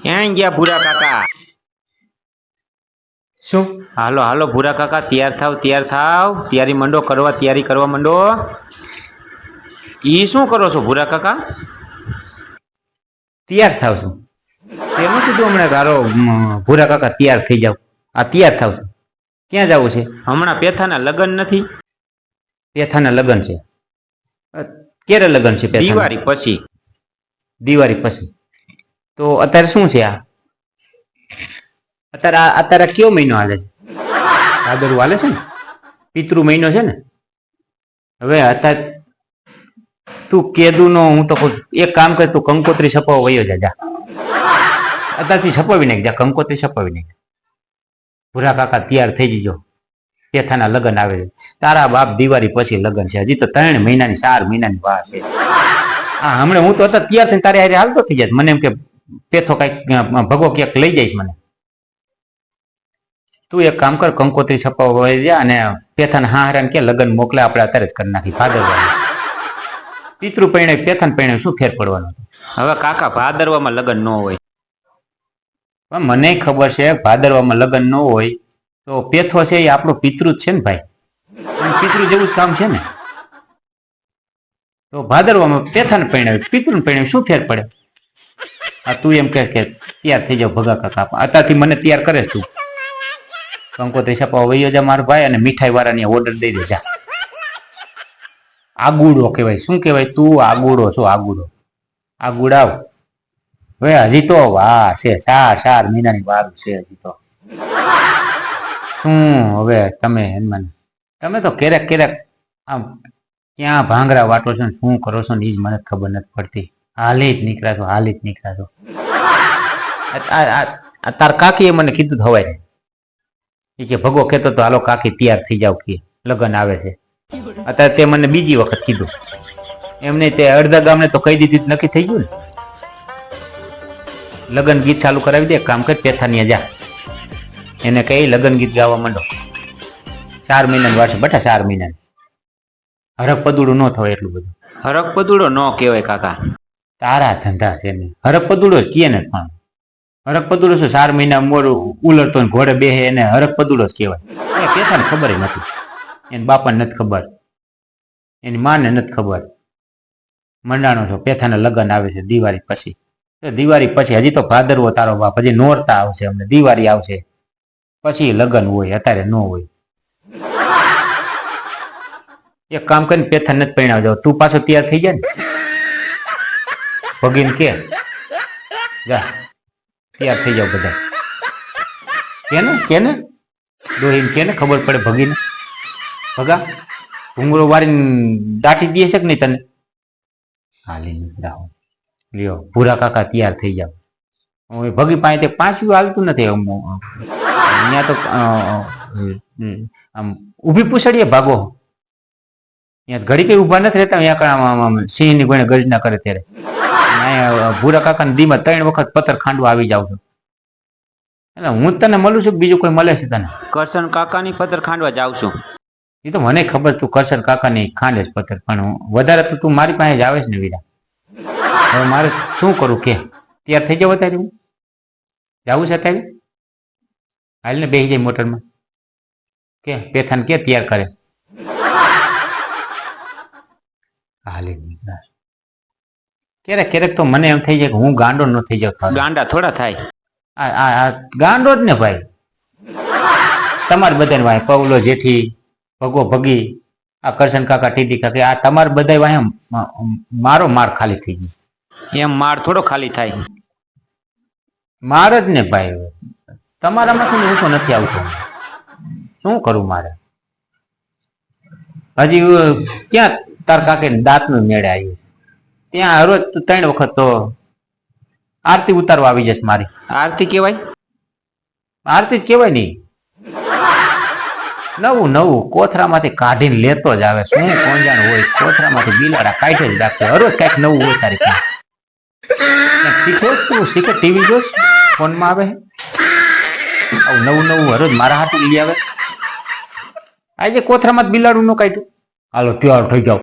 ક્યાં ગયા ભૂરા કાકા? શું? હાલો હાલો ભૂરા કાકા, તૈયાર થાવ તૈયારી માંડો કરવા, તૈયારી કરવા માંડો. ઈ શું કરો છો ભૂરા કાકા? તૈયાર થાવ છું. એનું કીધું હમણાં તારો ભૂરા કાકા તૈયાર થઈ જાવ. આ તૈયાર થાવ છું. ક્યાં જવું છે? હમણાં પેથાના લગ્ન નથી? પેથાના લગ્ન છે. ક્યારે લગ્ન છે? દિવાળી પછી. દિવાળી પછી. તો અત્યારે શું છે? આ અત્યારે કયો મહિનો હાલે છે? ભાદરવો હાલે છે ને? પિતૃ મહિનો છે ને? હવે અત્યારે તું કેદું નો હું તો એક કામ કર, તું કંકોત્રી છપાવવા વયો જા. અત્યારથી છપાવી નાખ, જા કંકોત્રી છપાવી નાખ. ભૂરા કાકા તૈયાર થઈ જજો, પેથાના લગ્ન આવે છે. તારા બાપ દિવાળી પછી લગ્ન છે. હજી તો 3 મહિનાની 4 મહિનાની વાર છે. હા, હમણાં હું તો અત્યારે તૈયાર થઈને તારે હારે હાલતો થઈ જાય. મને એમ કે પેથો કઈક ભગવો ક્યાંક લઈ જઈશ મને. તું એક કામ કર, કંકોત્રી છપાવવા વયો જા અને પેથાના હારાને કે લગ્ન મોકલે, આપણે અત્યારે જ કરી નાખી. ભાદરવા પિતૃ પૈણે પેથાન પૈણે શું ફેર પડવાનો? હવે કાકા ભાદરવામાં લગ્ન ન હોય. મને ખબર છે ભાદરવામાં લગ્ન ન હોય તો પેથો છે એ આપણો પિતૃ જ છે ને ભાઈ. પિતૃ જેવું જ કામ છે ને. તો ભાદરવામાં પેથાને પૈણે પિતૃને પૈણે શું ફેર પડે? આ તું એમ કહે કે તૈયાર થઈ જાવ ભગા કાકા. અત્યારથી મને તૈયાર કરે તું. કંકોત્રી છપાવવા વયો જા મારો ભાઈ, અને મીઠાઈ વાળાની ઓર્ડર દઈ દે જા. આગુડો કહેવાય. શું કહેવાય? તું આગુડો છો, આગુડો. આગુડાવ. હવે હજી તો વાર છે, 4 મહિનાની વાર છે હજી તો. શું હવે તમે તો ક્યારેક આમ ક્યાં ભાંગરા વાટો છો ને શું કરો છો ને એ જ મને ખબર નથી પડતી. હાલી જ નીકળ્યા છો. તાર કાકીએ મને કીધું હવાય એ કે ભગો કહેતો તો હાલો કાકી તૈયાર થઈ જાવ કે લગ્ન આવે છે. અત્યારે તે મને બીજી વખત કીધું. એમને તે અડધા ગામને તો કહી દીધું, નક્કી થઈ ગયું ને. લગ્ન ગીત ચાલુ કરાવી દે, કામ કર પેથાનિયા જા, એને કહી લગ્ન ગીત ગાવા માંડો. 4 મહિનાની વાર છે બટા, 4 મહિનાની. હરક પદુડું ન થવાય એટલું બધું. હરક પદુડો ન કહેવાય કાકા. તારા ધંધા છે ને. હરક પદુડો જ કીએ ને. પણ હરક પદુડો શું 4 મહિના મોડું ઉલરતો ને ઘોડે બેહે એને હરક પદુડો જ કહેવાય. એ પેથાને ખબર નથી, એની બાપાને નથી ખબર, એની માને નથી ખબર. મંડાણો છો, પેથાના લગ્ન આવે છે દિવાળી પછી. દિવાળી પછી હજી તો ભાદરવો તારો બાપ, હજી નોરતા આવશે, અમને દિવાળી આવશે પછી લગ્ન હોય, અત્યારે ન હોય. એક કામ કરીને પેથા નથી પરિણાવ જાવ, તું પાછો તૈયાર થઈ જાય ને. ભગીને કે જા તૈયાર થઈ જાવ બધા. કેને ડોહીને કેને ખબર પડે ભગીને. ભગા ઘૂંઘરો વાળીને દાટી દે છે કે નહીં તને? હાલી નીકળાવો લ્યો ભૂરા કાકા તૈયાર થઈ જાવ. ભગી પાસે 5 હાલતું નથી. અહીંયા તો આમ ઊભી પૂછડીએ ભાગો. અહીંયા ઘડી કઈ ઊભા નથી રહેતા. અહીંયા સિંહની ગણે ગર્જના કરે ત્યારે ભૂરા કાકાને દીમાં 3 વખત પથ્થર ખાંડવા આવી જાવ છું. એટલે હું તને મળું છું, બીજું કોઈ મળે છે તને? કરશન કાકાની પથ્થર ખાંડવા જાઉં છું. એ તો મને ખબર, તું કરશન કાકાની ખાંડે જ પથ્થર, પણ વધારે તો તું મારી પાસે જ આવે છે ને વીરા. હવે મારે શું કરું કે? તૈયાર થઈ જાવ અત્યારે? હું જવું છે અત્યારે? હાલ ને બેસી જાય મોટરમાં કે પેથાને કે તૈયાર કરે. હાલે ક્યારેક તો મને એમ થઈ જાય કે હું ગાંડો ન થઈ જાઉં. ગાંડા થોડા થાય. આ ગાંડો જ ને ભાઈ. તમારે બધાને વાય પવલો જેઠી, ભગો ભગી, આ કરશન કાકા, ટીડી કાકા, આ તમારે બધા વાય મારો માર ખાલી થઈ ગઈ. એમ માર થોડો ખાલી થાય. માર જ ને ભાઈ. તમારામાંથી ઊંચો નથી આવતો. શું કરું મારે? હજી ક્યાં તાર કાકે દાંત નું મેળે આવ્યું? ત્યાં રોજ 3 વખત તો આરતી ઉતારવા આવી જશે મારી. આરતી કેવાય? આરતી જ કેવાય નહીં. નવું કોથરામાંથી કાઢીને લેતો જ આવે. શું કોંજાણ હોય કોથરામાંથી બિલાડા કાઢે જ રાખશે. હરોજ કઈક નવું હોય તારી પાસે. શીખો તું, શીખે ટીવી જોશ, ફોનમાં આવે આવું નવું હરોજ મારા હાથે લઈ આવે. આજે કોથરામાં બિલાડું ન કાઢ્યું. હાલો તૈયાર થઈ જાવ.